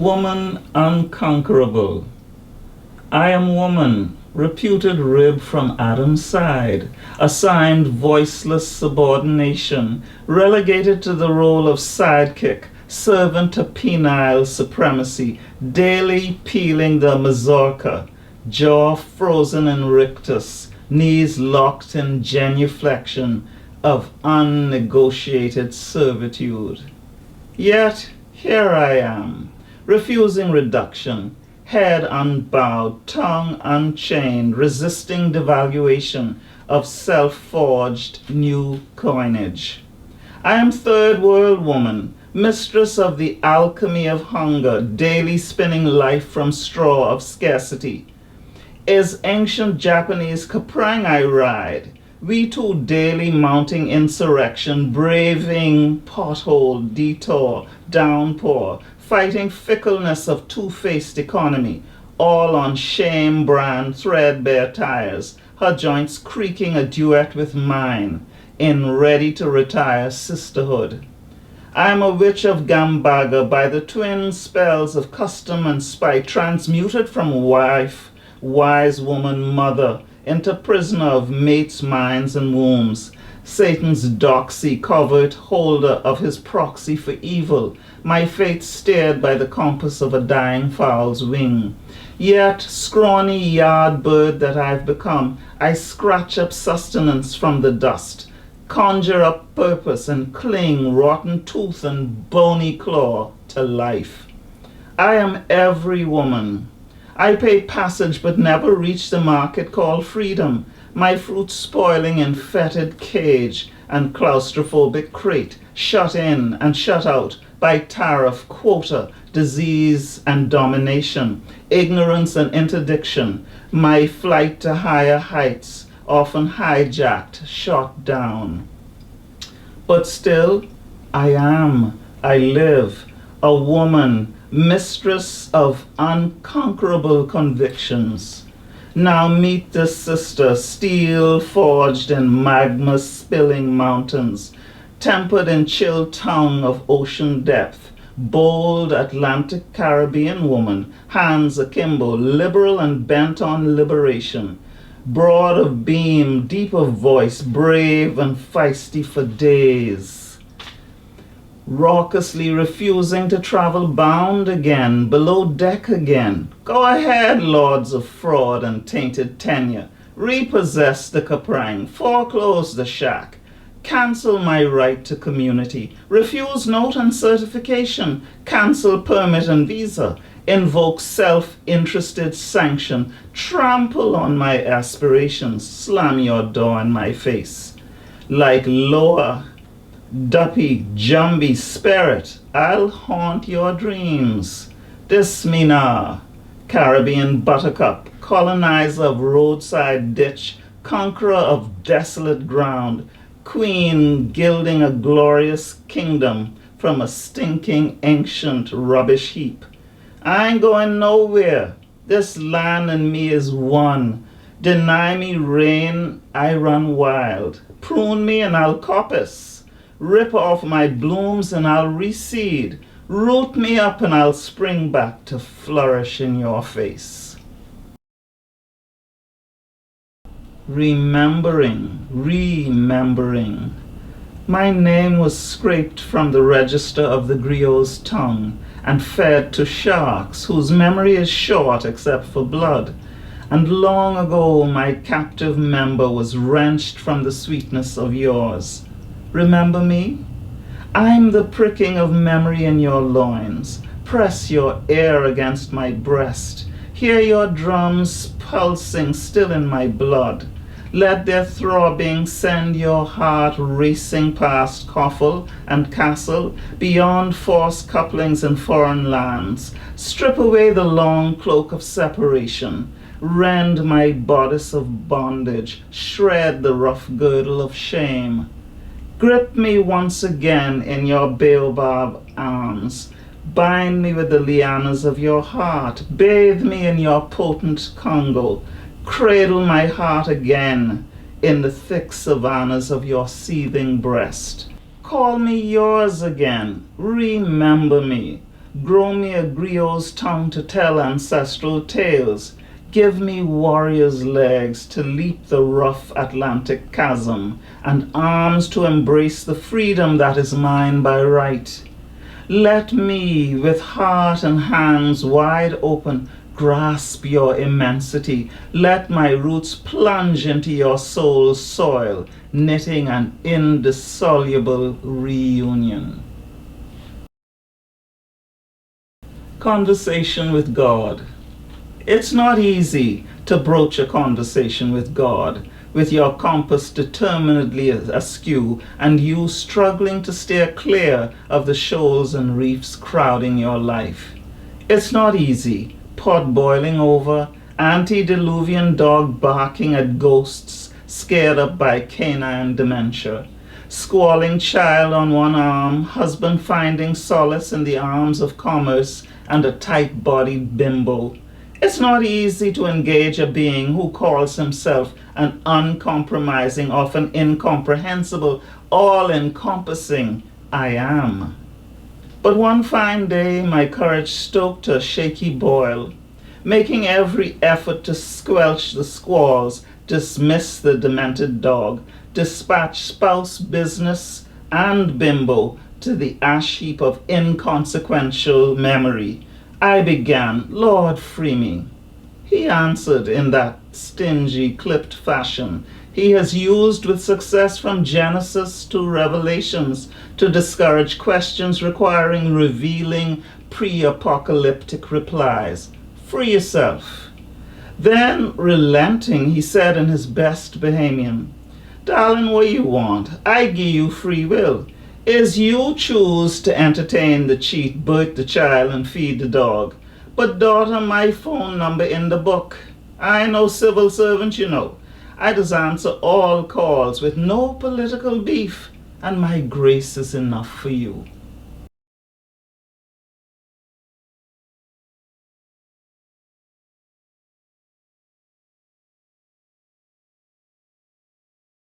Woman unconquerable. I am woman, reputed rib from Adam's side, assigned voiceless subordination, relegated to the role of sidekick, servant to penile supremacy, daily peeling the mazorca, jaw frozen in rictus, knees locked in genuflection of unnegotiated servitude. Yet here I am, refusing reduction, head unbowed, tongue unchained, resisting devaluation of self-forged new coinage. I am third world woman, mistress of the alchemy of hunger, daily spinning life from straw of scarcity. Is ancient Japanese Kaprang I ride, we too daily mounting insurrection, braving pothole, detour, downpour, fighting fickleness of two-faced economy, all on shame brand threadbare tires, her joints creaking a duet with mine, in ready-to-retire sisterhood. I am a witch of Gambaga by the twin spells of custom and spite, transmuted from wife, wise woman, mother, into prisoner of mates' minds and wombs, Satan's doxy, covert holder of his proxy for evil, my fate steered by the compass of a dying fowl's wing. Yet, scrawny yard bird that I've become, I scratch up sustenance from the dust, conjure up purpose and cling rotten tooth and bony claw to life. I am every woman. I pay passage but never reach the market called freedom, my fruit spoiling in fetid cage and claustrophobic crate, shut in and shut out by tariff, quota, disease and domination, ignorance and interdiction, my flight to higher heights, often hijacked, shot down. But still, I live, a woman, mistress of unconquerable convictions. Now meet this sister, steel forged in magma-spilling mountains, tempered in chill tongue of ocean depth, bold Atlantic Caribbean woman, hands akimbo, liberal and bent on liberation, broad of beam, deep of voice, brave and feisty for days, raucously refusing to travel bound again, below deck again. Go ahead, lords of fraud and tainted tenure, repossess the Kaprang, foreclose the shack, cancel my right to community, refuse note and certification, cancel permit and visa, invoke self-interested sanction, trample on my aspirations, slam your door in my face. Like Loa, duppy, jumbie spirit, I'll haunt your dreams. This me nah, Caribbean buttercup, colonizer of roadside ditch, conqueror of desolate ground, queen gilding a glorious kingdom from a stinking ancient rubbish heap. I ain't going nowhere. This land and me is one. Deny me rain, I run wild. Prune me and I'll coppice. Rip off my blooms and I'll reseed. Root me up and I'll spring back to flourish in your face. Remembering. My name was scraped from the register of the griot's tongue and fed to sharks whose memory is short except for blood. And long ago my captive member was wrenched from the sweetness of yours. Remember me? I'm the pricking of memory in your loins. Press your ear against my breast. Hear your drums pulsing still in my blood. Let their throbbing send your heart racing past coffle and castle, beyond forced couplings in foreign lands. Strip away the long cloak of separation. Rend my bodice of bondage. Shred the rough girdle of shame. Grip me once again in your baobab arms. Bind me with the lianas of your heart. Bathe me in your potent Congo. Cradle my heart again in the thick savannas of your seething breast. Call me yours again. Remember me. Grow me a griot's tongue to tell ancestral tales. Give me warrior's legs to leap the rough Atlantic chasm, and arms to embrace the freedom that is mine by right. Let me, with heart and hands wide open, grasp your immensity. Let my roots plunge into your soul's soil, knitting an indissoluble reunion. Conversation with God. It's not easy to broach a conversation with God, with your compass determinedly askew and you struggling to steer clear of the shoals and reefs crowding your life. It's not easy, pot boiling over, antediluvian dog barking at ghosts scared up by canine dementia, squalling child on one arm, husband finding solace in the arms of commerce and a tight-bodied bimbo. It's not easy to engage a being who calls himself an uncompromising, often incomprehensible, all-encompassing I am. But one fine day my courage stoked a shaky boil, making every effort to squelch the squalls, dismiss the demented dog, dispatch spouse, business, and bimbo to the ash heap of inconsequential memory. I began, Lord, free me. He answered in that stingy, clipped fashion he has used with success from Genesis to Revelations to discourage questions requiring revealing, pre-apocalyptic replies. Free yourself. Then, relenting, he said in his best Bahamian, Darling, what you want? I give you free will. Is you choose to entertain the cheat, birth the child, and feed the dog. But daughter, my phone number in the book. I no civil servant, you know. I just answer all calls with no political beef, and my grace is enough for you.